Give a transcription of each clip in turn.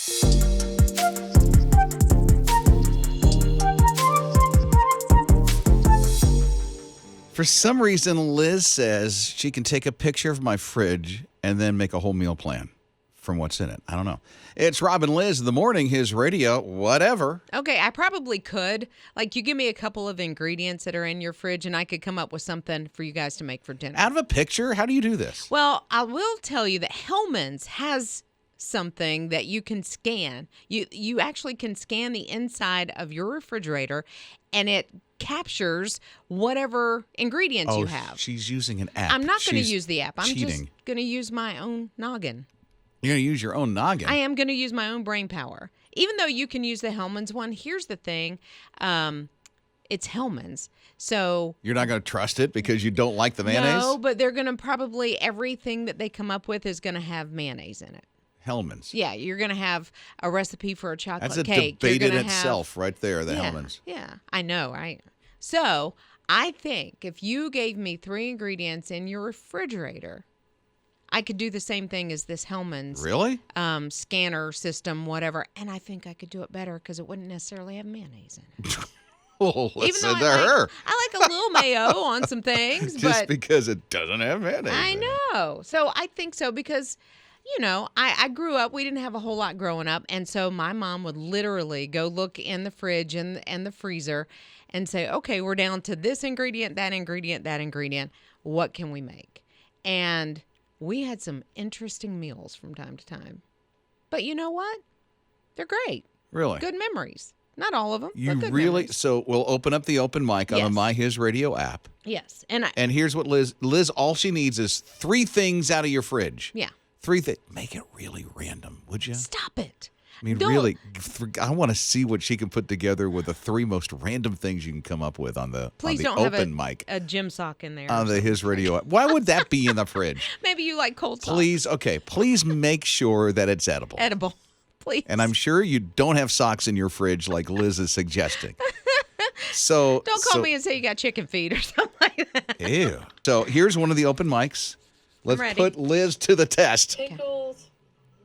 For some reason, Liz says she can take a picture of my fridge and then make a whole meal plan from what's in it. I don't know. It's Rob and Lizz in the morning, his radio, whatever. Okay, I probably could. Like, you give me a couple of ingredients that are in your fridge, and I could come up with something for you guys to make for dinner. Out of a picture? How do you do this? Well, I will tell you that Hellman's has something that you can scan. You actually can scan the inside of your refrigerator, and it captures whatever ingredients you have. She's using an app. I'm not going to use the app. I'm cheating. just going to use my own noggin. You're going to use your own noggin? I am going to use my own brain power. Even though you can use the Hellman's one, here's the thing. It's Hellman's. So you're not going to trust it because you don't like the mayonnaise? No, but they're going to probably, everything that they come up with is going to have mayonnaise in it. Hellman's. Yeah, you're going to have a recipe for a chocolate cake. That's a debate in itself right there, the Hellman's. Yeah, I know, right? So I think if you gave me 3 ingredients in your refrigerator, I could do the same thing as this Hellman's really? Scanner system, whatever, and I think I could do it better because it wouldn't necessarily have mayonnaise in it. Well, listen to her. I like a little mayo on some things. Just because it doesn't have mayonnaise I in know. So I think so because, you know, I grew up, we didn't have a whole lot growing up, and so my mom would literally go look in the fridge and the freezer and say, okay, we're down to this ingredient, that ingredient, that ingredient. What can we make? And we had some interesting meals from time to time. But you know what? They're great. Really? Good memories. Not all of them, You but good really? memories. So we'll open up the open mic on the My HISRadio app. Yes. And here's what Liz, all she needs is 3 things out of your fridge. Yeah. 3 things. Make it really random, would you? Stop it. I mean, really, I want to see what she can put together with the 3 most random things you can come up with on the Please don't open have mic. a gym sock in there. On the HISRadio app. Why would that be in the fridge? Maybe you like cold socks. Please make sure that it's edible. Edible, please. And I'm sure you don't have socks in your fridge like Liz is suggesting. So don't call me and say you got chicken feet or something like that. Ew. So here's one of the open mics. Let's put Liz to the test. Pickles,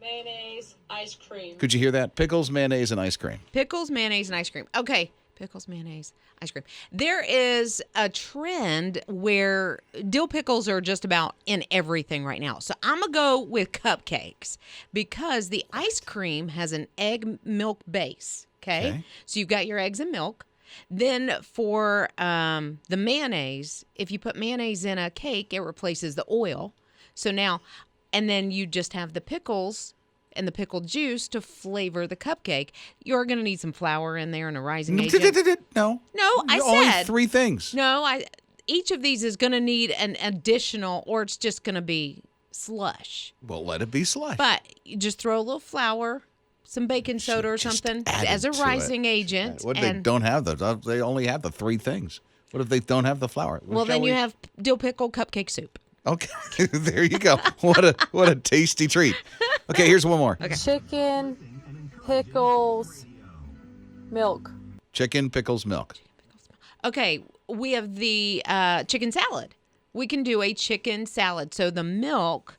mayonnaise, ice cream. Could you hear that? Pickles, mayonnaise, and ice cream. Pickles, mayonnaise, and ice cream. Okay. Pickles, mayonnaise, ice cream. There is a trend where dill pickles are just about in everything right now. So I'm going to go with cupcakes because the ice cream has an egg milk base. Okay. So you've got your eggs and milk. Then for the mayonnaise, if you put mayonnaise in a cake, it replaces the oil. So now, and then you just have the pickles and the pickled juice to flavor the cupcake. You're going to need some flour in there and a rising agent. No, I only said 3 things. No, each of these is going to need an additional, or it's just going to be slush. Well, let it be slush. But you just throw a little flour, some baking soda or something as a rising agent. What they don't have those? They only have the 3 things. What if they don't have the flour? Well, then you have dill pickle cupcake soup. Okay, there you go. What a tasty treat. Okay, here's one more. Okay. Chicken, pickles, milk. Chicken, pickles, milk. Okay, we have the chicken salad. We can do a chicken salad. So the milk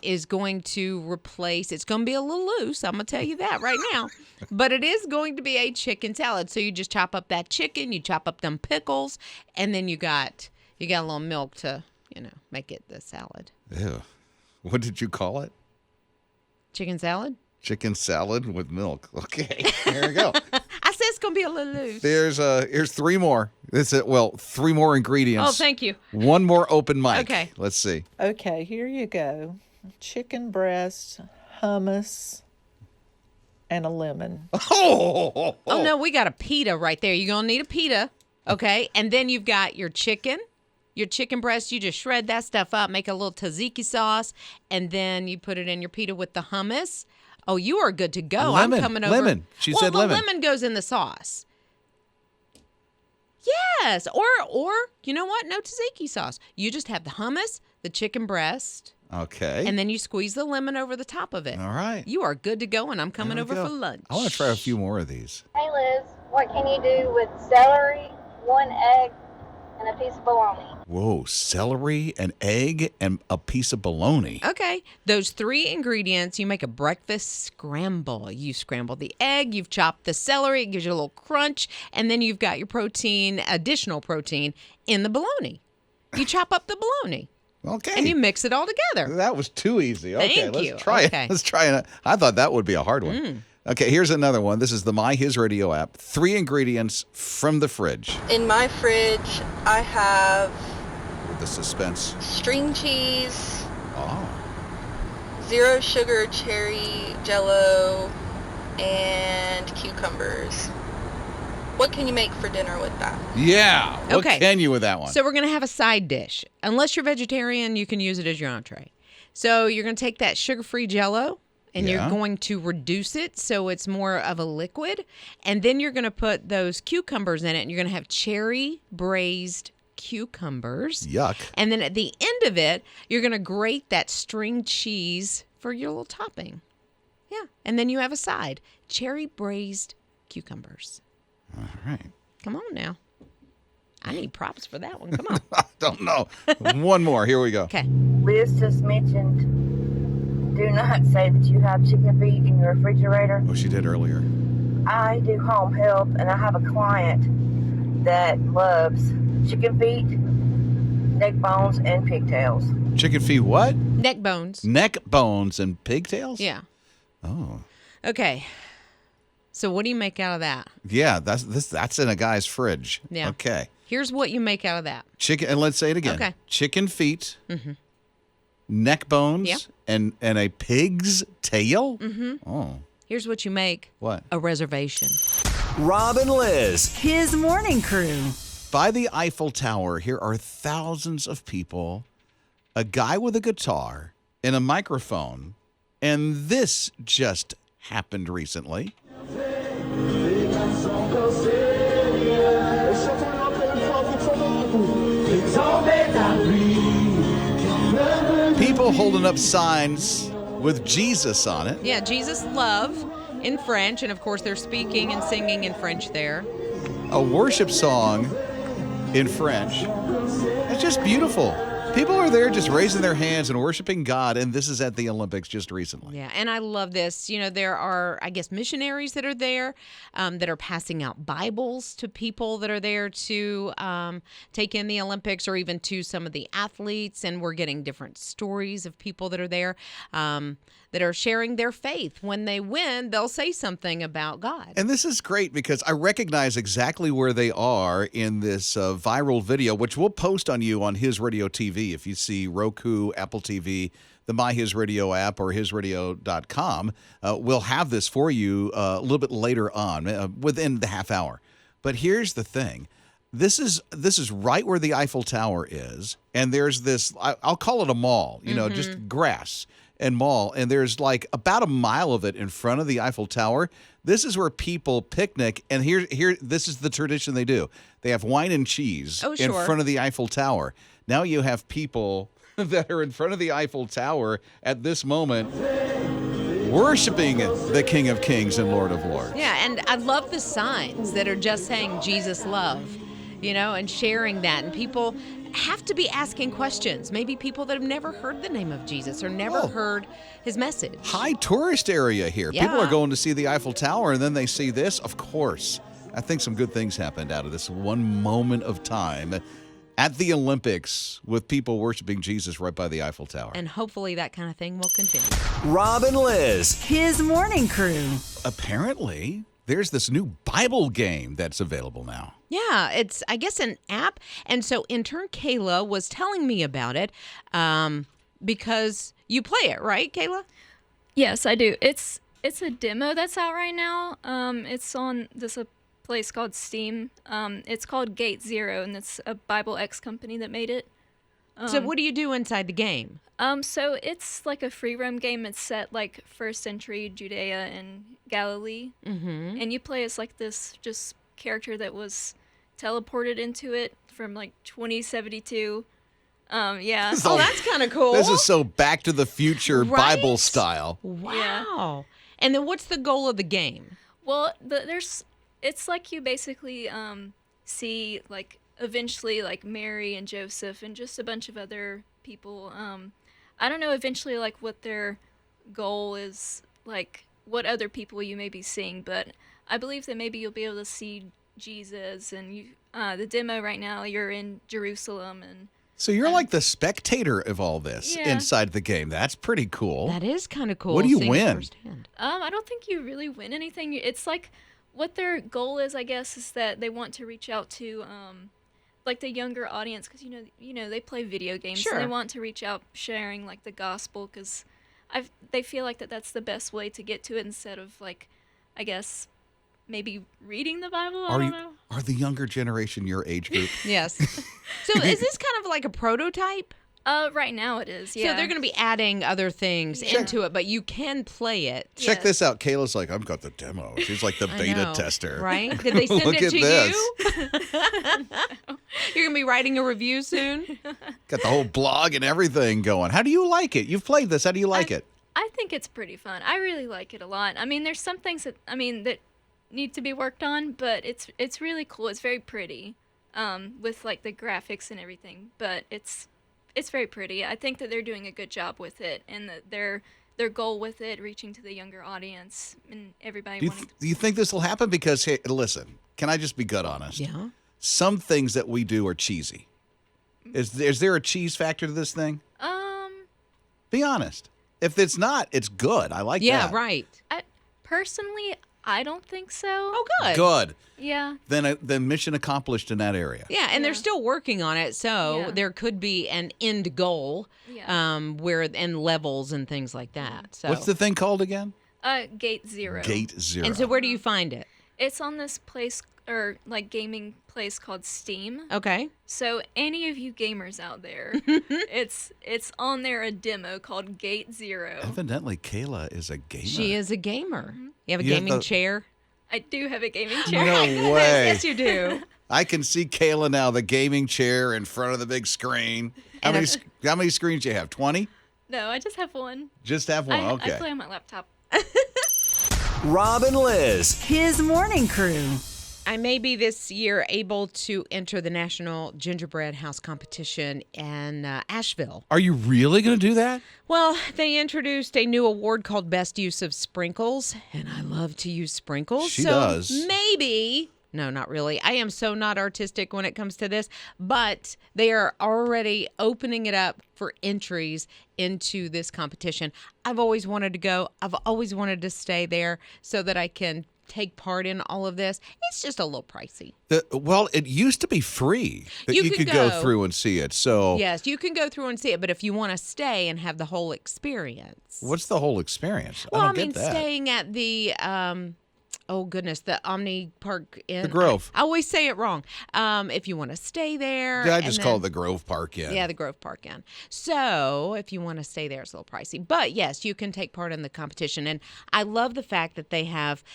is going to replace, it's going to be a little loose. I'm going to tell you that right now. But it is going to be a chicken salad. So you just chop up that chicken, you chop up them pickles, and then you got a little milk to, make it the salad. Ew. What did you call it? Chicken salad? Chicken salad with milk. Okay, there you go. I said it's going to be a little loose. Here's 3 more. 3 more ingredients. Oh, thank you. 1 more open mic. Okay. Let's see. Okay, here you go. Chicken breast, hummus, and a lemon. Oh, no, we got a pita right there. You're going to need a pita, okay? And then you've got your chicken breast. You just shred that stuff up, make a little tzatziki sauce, and then you put it in your pita with the hummus. Oh, you are good to go. Lemon. I'm coming over. Lemon. She said lemon. Well, lemon goes in the sauce. Yes. Or you know what? No tzatziki sauce. You just have the hummus, the chicken breast. Okay. And then you squeeze the lemon over the top of it. All right. You are good to go, and I'm coming over for lunch. I want to try a few more of these. Hey, Liz, what can you do with celery, 1 egg, and a piece of bologna. Whoa, celery, an egg, and a piece of bologna. Okay. Those 3 ingredients, you make a breakfast scramble. You scramble the egg, you've chopped the celery, it gives you a little crunch, and then you've got your protein, additional protein, in the bologna. You chop up the bologna. Okay. And you mix it all together. That was too easy. Okay, Thank let's you. try Okay. it. Let's try it. I thought that would be a hard one. Okay, here's another one. This is the My HISRadio app. 3 ingredients from the fridge. In my fridge, I have With the suspense. string cheese, Oh. 0 sugar cherry jello, and cucumbers. What can you make for dinner with that? Yeah. What Okay. can you with that one? So we're going to have a side dish. Unless you're vegetarian, you can use it as your entree. So you're going to take that sugar-free Jell-O, and Yeah. you're going to reduce it so it's more of a liquid. And then you're going to put those cucumbers in it, and you're going to have cherry braised cucumbers. Yuck. And then at the end of it, you're going to grate that string cheese for your little topping. Yeah. And then you have a side, cherry braised cucumbers. All right. Come on now. I need props for that one. Come on. I don't know. One more. Here we go. Okay. Liz just mentioned, do not say that you have chicken feet in your refrigerator. Oh, she did earlier. I do home health, and I have a client that loves chicken feet, neck bones, and pigtails. Chicken feet what? Neck bones. Neck bones and pigtails? Yeah. Oh. Okay. So what do you make out of that? Yeah, that's in a guy's fridge. Yeah. Okay. Here's what you make out of that. Chicken, and let's say it again. Okay. Chicken feet, neck bones, Yep. and a pig's tail? Mm-hmm. Oh, Here's what you make. what? A reservation. Rob and Liz. His morning crew. By the Eiffel Tower, here are thousands of people, a guy with a guitar and a microphone, and this just happened recently. People holding up signs with Jesus on it. Yeah, Jesus love in French. And of course, they're speaking and singing in French there. A worship song in French. It's just beautiful. People are there just raising their hands and worshiping God, and this is at the Olympics just recently. Yeah, and I love this. You know, there are, I guess, missionaries that are there that are passing out Bibles to people that are there to take in the Olympics, or even to some of the athletes. And we're getting different stories of people that are there that are sharing their faith. When they win, they'll say something about God. And this is great because I recognize exactly where they are in this viral video, which we'll post on you on His Radio TV. If you see Roku, Apple TV, the My HISRadio app, or hisradio.com, we'll have this for you a little bit later on, within the half hour. But here's the thing. This is right where the Eiffel Tower is, and there's this, I'll call it a mall, you know, just grass and mall, and there's like about a mile of it in front of the Eiffel Tower. This is where people picnic, and here this is the tradition they do. They have wine and cheese in sure. front of the Eiffel Tower. Now you have people that are in front of the Eiffel Tower at this moment worshiping the King of Kings and Lord of Lords. Yeah, and I love the signs that are just saying Jesus love, you know, and sharing that. And people have to be asking questions. Maybe people that have never heard the name of Jesus or never heard his message. High tourist area here. Yeah. People are going to see the Eiffel Tower, and then they see this. Of course, I think some good things happened out of this one moment of time at the Olympics with people worshiping Jesus right by the Eiffel Tower. And hopefully that kind of thing will continue. Rob and Liz. His morning crew. Apparently, there's this new Bible game that's available now. Yeah, it's, I guess, an app. And so intern Kayla was telling me about it because you play it, right, Kayla? Yes, I do. It's a demo that's out right now. It's on this place called Steam. It's called Gate Zero, and it's a Bible X company that made it. So what do you do inside the game? So it's like a free roam game. It's set like first century Judea and Galilee, and you play as like this just character that was teleported into it from like 2072. Yeah. Oh, that's kind of cool. This is so Back to the Future Right? Bible style. Wow. And then what's the goal of the game? Well, it's like you basically see like eventually like Mary and Joseph and just a bunch of other people. I don't know eventually like what their goal is, like what other people you may be seeing, but I believe that maybe you'll be able to see Jesus, and you the demo right now you're in Jerusalem, and So you're like the spectator of all this Yeah. inside the game. That's pretty cool. That is kind of cool. What do you seeing it win? firsthand. I don't think you really win anything. It's like what their goal is, I guess, is that they want to reach out to like the younger audience, because you know they play video games. Sure. And they want to reach out sharing like the gospel, because they feel like that's the best way to get to it, instead of like, I guess, maybe reading the Bible. I don't know. Are the younger generation your age group? Yes. So is this kind of like a prototype? Right now it is. Yeah. So they're going to be adding other things into it, but you can play it. Check Yes. this out. Kayla's like, I've got the demo. She's like the I beta know, tester. Right? Did they send Look it at to this. you? You're going to be writing a review soon? Got the whole blog and everything going. How do you like it? You've played this. How do you like it? I think it's pretty fun. I really like it a lot. I mean, there's some things that that need to be worked on, but it's really cool. It's very pretty, with like the graphics and everything. But it's very pretty. I think that they're doing a good job with it, and that their goal with it, reaching to the younger audience and everybody wanting. Do you think this will happen? Because hey, listen, can I just be gut honest? Yeah. Some things that we do are cheesy. Is there a cheese factor to this thing? Be honest. If it's not, it's good. I like that. Yeah, right. Personally, I don't think so. Oh, good. Good. Yeah. Then mission accomplished in that area. Yeah, and they're still working on it, so Yeah. there could be an end goal, Yeah. where and levels and things like that. So What's the thing called again? Gate Zero. Gate Zero. And so where do you find it? It's on this place, or like gaming place called Steam. Okay. So any of you gamers out there, it's on there, a demo called Gate Zero. Evidently, Kayla is a gamer. She is a gamer. You have a You have gaming the- chair? I do have a gaming chair. No way. Yes, you do. I can see Kayla now, the gaming chair in front of the big screen. How many screens do you have? 20? No, I just have one. Just have one. I Okay. play on my laptop. Rob and Liz. His morning crew. I may be this year able to enter the National Gingerbread House competition in Asheville. Are you really going to do that? Well, they introduced a new award called Best Use of Sprinkles, and I love to use sprinkles. She so does. Maybe, no, not really. I am so not artistic when it comes to this, but they are already opening it up for entries into this competition. I've always wanted to go. I've always wanted to stay there so that I can take part in all of this. It's just a little pricey. Well, it used to be free that You you could could go go. through and see it. So Yes, you can go through and see it, but if you want to stay and have the whole experience. what's the whole experience? Well, I I don't mean, get that. staying at the oh goodness, the Omni Park Inn. The Grove. I always say it wrong. If you want to stay there. Yeah, I and just then- call it the Grove Park Inn. Yeah, the Grove Park Inn. So if you want to stay there, it's a little pricey. But yes, you can take part in the competition. And I love the fact that they have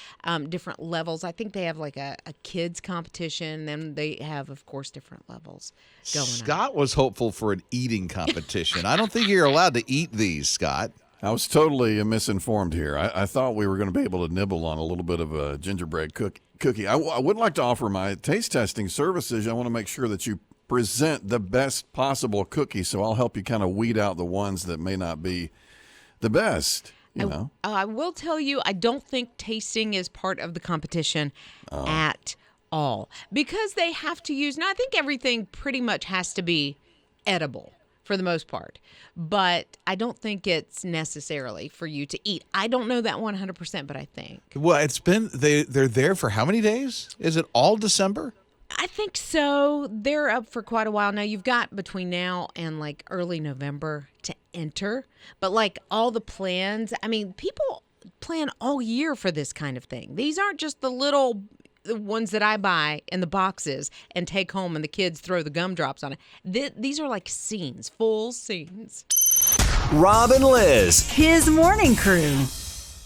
different levels. I think they have like a kids competition. Then they have, of course, different levels going on. Scott was hopeful for an eating competition. I don't think you're allowed to eat these, Scott. I was totally misinformed here. I thought we were going to be able to nibble on a little bit of a gingerbread cookie. I would like to offer my taste testing services. I want to make sure that you present the best possible cookie, so I'll help you kind of weed out the ones that may not be the best. You know, I will tell you, I don't think tasting is part of the competition at all, because they have to use, now I think everything pretty much has to be edible for the most part, but I don't think it's necessarily for you to eat. I don't know that 100%, but I think. Well, it's been they're there for how many days? Is it all December? I think so. They're up for quite a while now. You've got between now and like early November to enter, but like all the plans, I mean, people plan all year for this kind of thing. These aren't just the ones that I buy in the boxes and take home and the kids throw the gumdrops on it. These are like scenes, full scenes. Rob and Liz. His morning crew.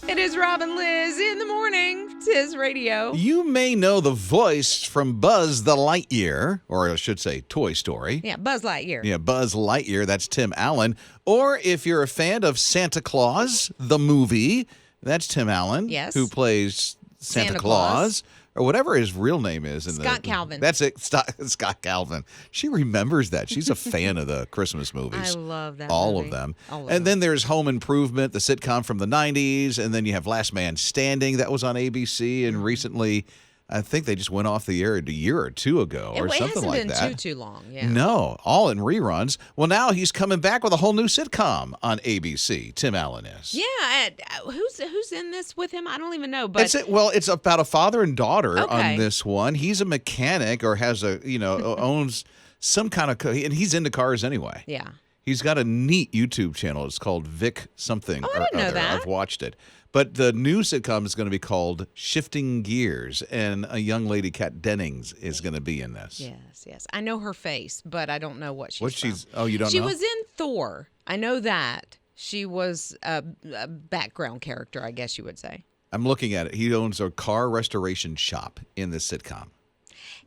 It is Rob and Liz in the morning. It's his radio. You may know the voice from Buzz the Lightyear, or I should say Toy Story. Yeah, Buzz Lightyear. Yeah, Buzz Lightyear, that's Tim Allen. Or if you're a fan of Santa Claus, the movie, that's Tim Allen, Yes. who plays Santa Santa Claus. or whatever his real name is. Scott Calvin. That's it, Scott Calvin. She remembers that. She's a fan of the Christmas movies. I love that All movie. of them. All of And them. then there's Home Improvement, the sitcom from the 90s, and then you have Last Man Standing. That was on ABC, and recently, I think they just went off the air a year or two ago or something hasn't like been that. too long. Yeah. No, all in reruns. Well, now he's coming back with a whole new sitcom on ABC. Tim Allen is. Yeah. Who's in this with him? I don't even know. But It's about a father and daughter Okay. on this one. He's a mechanic or has owns some kind of and he's into cars anyway. yeah. He's got a neat YouTube channel. It's called Vic something Oh, I or didn't know other. that. I've watched it. But the new sitcom is going to be called Shifting Gears, and a young lady, Kat Dennings, is going to be in this. Yes. I know her face, but I don't know what she's. What she's? Oh, you don't She know? was in Thor. I know that. She was a background character, I guess you would say. I'm looking at it. He owns a car restoration shop in this sitcom.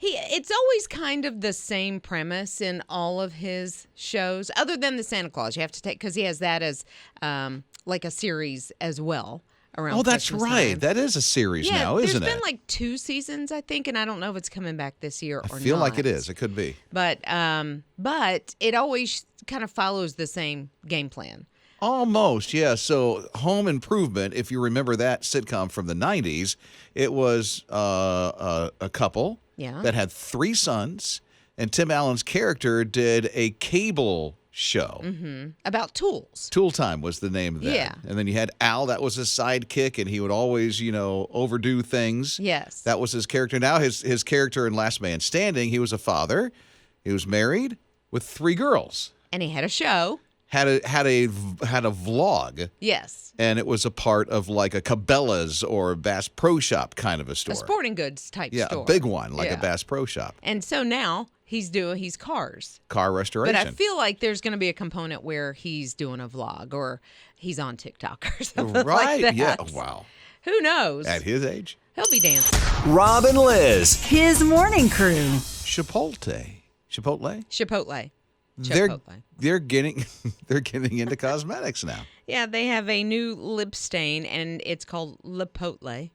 It's always kind of the same premise in all of his shows, other than the Santa Claus. You have to take because he has that as like a series as well. Around Oh, that's Christmas right. time. That is a series now, isn't there's it? been like 2 seasons, I think, and I don't know if it's coming back this year or not. I feel like it is. It could be. But it always kind of follows the same game plan. Almost, yeah. So Home Improvement, if you remember that sitcom from the 90s, it was a couple Yeah. that had 3 sons, and Tim Allen's character did a cable show. About tools. Tool Time was the name of that. Yeah. And then you had Al, that was his sidekick, and he would always, overdo things. Yes. That was his character. Now his character in Last Man Standing, he was a father. He was married with 3 girls. And he had a show. Had a vlog. Yes. And it was a part of like a Cabela's or Bass Pro Shop kind of a store. A sporting goods type yeah, store. a big one, like Yeah. a Bass Pro Shop. And so now he's cars. Car restoration. But I feel like there's going to be a component where he's doing a vlog or he's on TikTok or something right? like that. Yeah. Wow. Who knows? At his age. He'll be dancing. Rob and Lizz. His morning crew. Chipotle. Chipotle. They're getting into cosmetics now. Yeah, they have a new lip stain, and it's called Lipotle.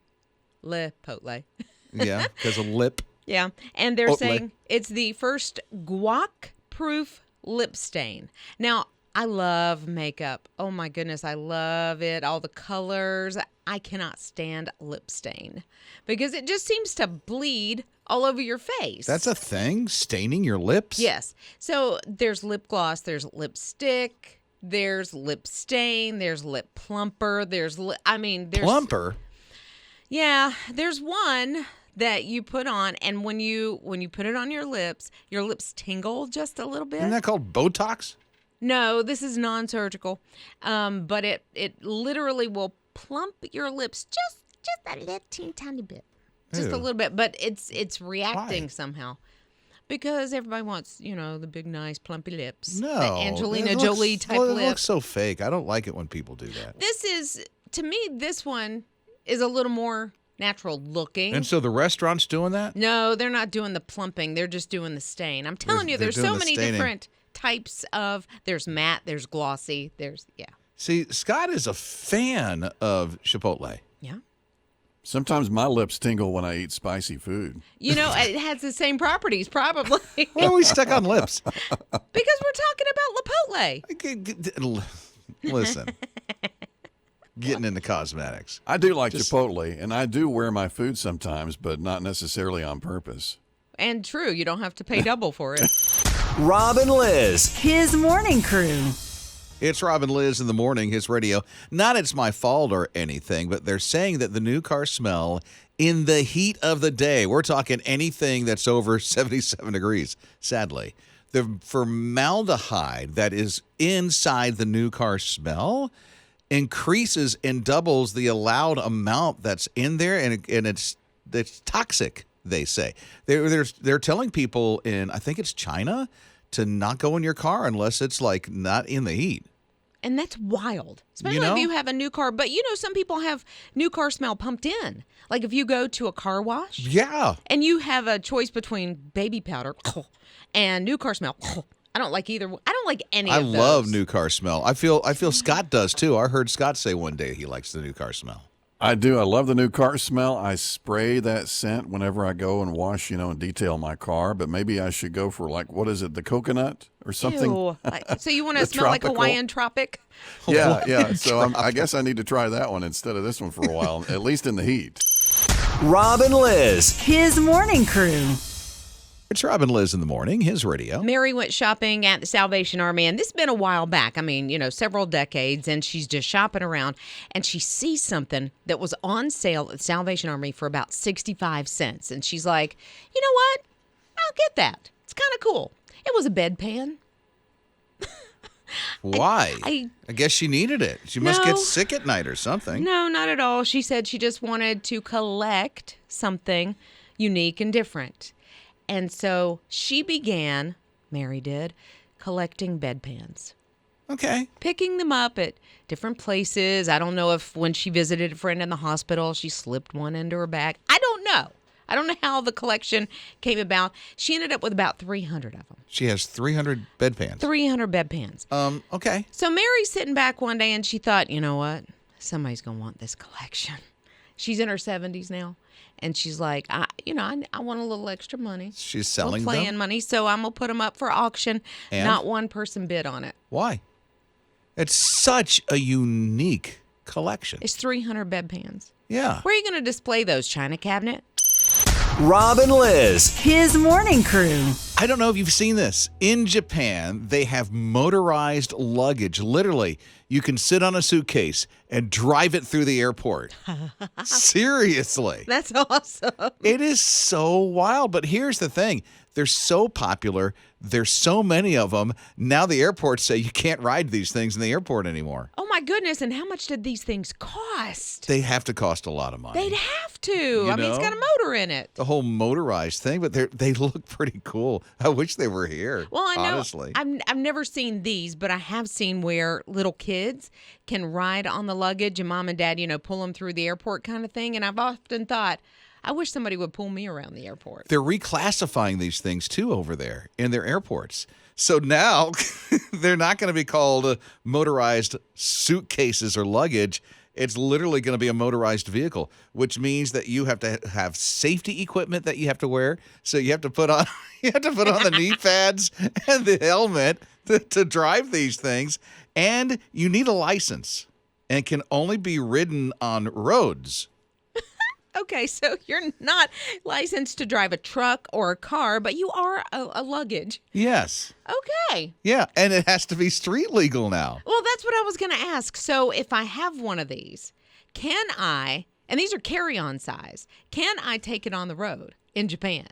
Lipotle. Yeah, because of lip. Yeah, and they're Oatley. saying it's the first guac-proof lip stain. Now, I love makeup. Oh my goodness, I love it. All the colors. I cannot stand lip stain because it just seems to bleed all over your face. That's a thing? Staining your lips? Yes. So there's lip gloss, there's lipstick, there's lip stain, there's lip plumper, there's Plumper? Yeah, there's one that you put on, and when you put it on your lips tingle just a little bit. Isn't that called Botox? No, this is non-surgical, but it literally will plump your lips just a little tiny bit, just a Ew. little bit. But it's reacting Why? somehow because everybody wants the big nice plumpy lips, No. the Angelina It looks- Jolie type well, It lip. looks so fake. I don't like it when people do that. To me, this one is a little more natural looking. And so the restaurant's doing that? No, they're not doing the plumping. They're just doing the stain. I'm telling you, They're there's doing so the many staining. different types of. There's matte. There's glossy. Yeah. See, Scott is a fan of Chipotle. Yeah. Sometimes my lips tingle when I eat spicy food. It has the same properties, probably. Why are we stuck on lips? Because we're talking about Lipotle. Listen. Getting into cosmetics. I do like Chipotle, and I do wear my food sometimes, but not necessarily on purpose. And true, you don't have to pay double for it. Rob and Lizz. His morning crew. It's Rob and Lizz in the morning, his radio. Not it's my fault or anything, but they're saying that the new car smell in the heat of the day, we're talking anything that's over 77 degrees, sadly. The formaldehyde that is inside the new car smell increases and doubles the allowed amount that's in there, and it's toxic, they say. They're telling people in, I think it's China, to not go in your car unless it's like not in the heat. And that's wild, especially if you have a new car. But some people have new car smell pumped in. Like if you go to a car wash. Yeah. And you have a choice between baby powder and new car smell. I don't like either. I don't like any of those. I love new car smell. I feel Scott does too. I heard Scott say one day he likes the new car smell. I do. I love the new car smell. I spray that scent whenever I go and wash, and detail my car. But maybe I should go for what is it, the coconut or something? Ew. So you want to The smell like tropical? Hawaiian tropic? Yeah. So I guess I need to try that one instead of this one for a while, at least in the heat. Rob and Lizz. His morning crew. It's Rob and Lizz in the morning, his radio. Mary went shopping at the Salvation Army, and this has been a while back. I mean, several decades, and she's just shopping around, and she sees something that was on sale at the Salvation Army for about 65 cents. And she's like, you know what? I'll get that. It's kind of cool. It was a bedpan. Why? I guess she needed it. She must No. get sick at night or something. No, not at all. She said she just wanted to collect something unique and different. And so she began, Mary did, collecting bedpans. Okay. Picking them up at different places. I don't know if when she visited a friend in the hospital, she slipped one into her bag. I don't know. I don't know how the collection came about. She ended up with about 300 of them. She has 300 bedpans. 300 bedpans. Okay. So Mary's sitting back one day and she thought, you know what? Somebody's going to want this collection. She's in her 70s now. And she's like, I want a little extra money. She's A little selling playing them? money. So I'm going to put them up for auction. And? Not one person bid on it. Why? It's such a unique collection. It's 300 bedpans. Yeah. Where are you going to display those? China cabinet? Rob and Lizz. His morning crew. I don't know if you've seen this. In Japan, they have motorized luggage. Literally, you can sit on a suitcase and drive it through the airport. Seriously. That's awesome. It is so wild. But here's the thing. They're so popular. There's so many of them. Now the airports say you can't ride these things in the airport anymore. Oh, my goodness. And how much did these things cost? They have to cost a lot of money. They'd have to. I mean, it's know? got a motor in it. The whole motorized thing, but they look pretty cool. I wish they were here. Well, I know. Honestly. I've never seen these, but I have seen where little kids can ride on the luggage and mom and dad, pull them through the airport kind of thing. And I've often thought, I wish somebody would pull me around the airport. They're reclassifying these things too over there in their airports. So now they're not going to be called motorized suitcases or luggage. It's literally going to be a motorized vehicle, which means that you have to have safety equipment that you have to wear. So you have to put on the knee pads and the helmet to drive these things, and you need a license and can only be ridden on roads. Okay, so you're not licensed to drive a truck or a car, but you are a luggage. Yes. Okay. Yeah, and it has to be street legal now. Well, that's what I was going to ask. So if I have one of these, can I, and these are carry-on size, can I take it on the road in Japan?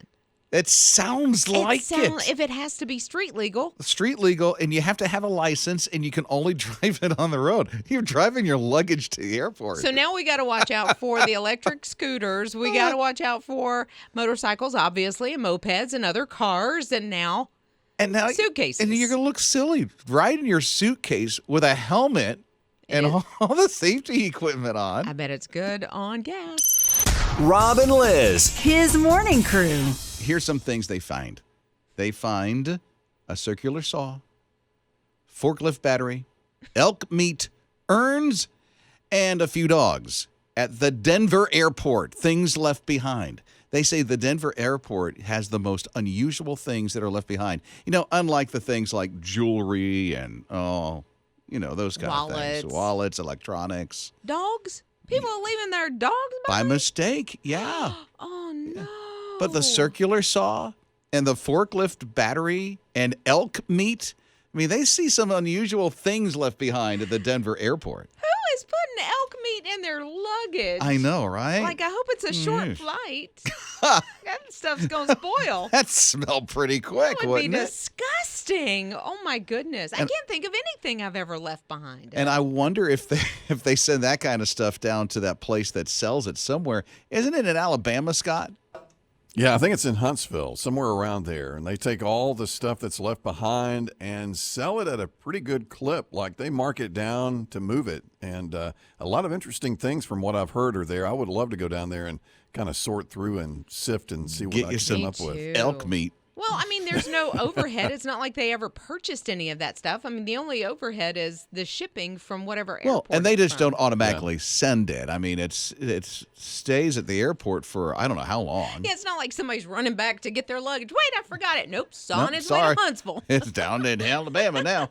It sounds like it. If it has to be street legal. Street legal, and you have to have a license, and you can only drive it on the road. You're driving your luggage to the airport. So now we got to watch out for the electric scooters. We got to watch out for motorcycles, obviously, and mopeds and other cars, and now suitcases. And you're going to look silly riding your suitcase with a helmet and all the safety equipment on. I bet it's good on gas. Rob and Lizz. His morning crew. Here's some things they find. They find a circular saw, forklift battery, elk meat, urns, and a few dogs at the Denver airport. Things left behind. They say the Denver airport has the most unusual things that are left behind. Unlike the things like jewelry and, those kind of things. Wallets, electronics. Dogs? People are leaving their dogs behind? By mistake, yeah. Oh, no. But the circular saw and the forklift battery and elk meat, they see some unusual things left behind at the Denver airport. Who is putting elk meat in their luggage? I know, right? Like, I hope it's a short flight. That stuff's going to spoil. That smelled pretty quick, That would be wouldn't it? disgusting. Oh, my goodness. I can't think of anything I've ever left behind. And I wonder if they send that kind of stuff down to that place that sells it somewhere. Isn't it in Alabama, Scott? Yeah, I think it's in Huntsville, somewhere around there. And they take all the stuff that's left behind and sell it at a pretty good clip. Like they mark it down to move it. And a lot of interesting things from what I've heard are there. I would love to go down there and kind of sort through and sift and see what I can come up with. Elk meat. Well, I mean, there's no overhead. It's not like they ever purchased any of that stuff. I mean, the only overhead is the shipping from whatever airport. Well, and they it's just from. don't automatically send it. I mean, it stays at the airport for I don't know how long. Yeah, it's not like somebody's running back to get their luggage. Wait, I forgot it. Nope, saw on Nope, its way sorry. to Huntsville. It's down in Alabama now.